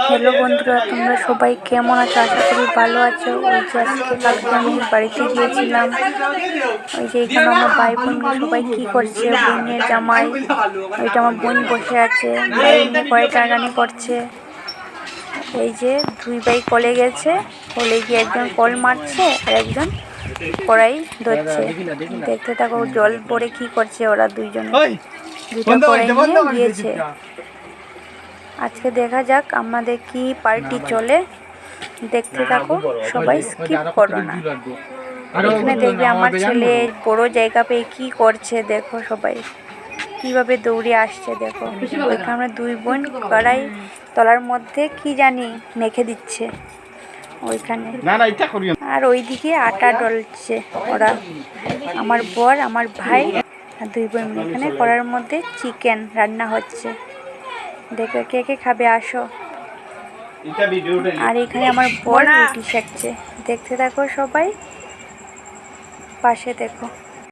Hello বন্ধুরা, তোমরা সবাই কেমন আছো? আশা করি ভালো আছো। ওই যে আজকে কালকে আমি বাড়িতে গিয়েছিলাম। ওই যে এখানে আমার ভাই বোন সবাই কি করছে, বোনের জামাই, ওইটা আমার বোন বসে আছে, ভাই নিয়ে কড়াই টানাটানি করছে। এই যে দুই ভাই কলে গেছে, কলে গিয়ে একজন কল মারছে আর একজন কড়াই ধরছে। দেখতে থাকো জল পরে কি করছে ওরা দুইজনে, দুইটা কড়াই নিয়ে গিয়েছে। আজকে দেখা যাক আমাদের কি পার্টি চলে, দেখতে থাকো, সবাই স্কিপ করো না। এখানে দেখবে আমার ছেলে বড় জায়গা পেয়ে কি করছে, দেখো সবাই কিভাবে দৌড়ে আসছে। দেখো ওইখানে আমরা দুই বোন কড়াই তলার মধ্যে কি জানি মেখে দিচ্ছে ওইখানে, আর ওইদিকে আটা ডলছে ওরা, আমার বর আমার ভাই আর দুই বোন মিলে এখানে কড়ার মধ্যে চিকেন রান্না হচ্ছে। দেখো কে কে খাবে আসো। আর এখানে আমার বর রুটি সেঁকছে, দেখতে থাকো সবাই, পাশে দেখো।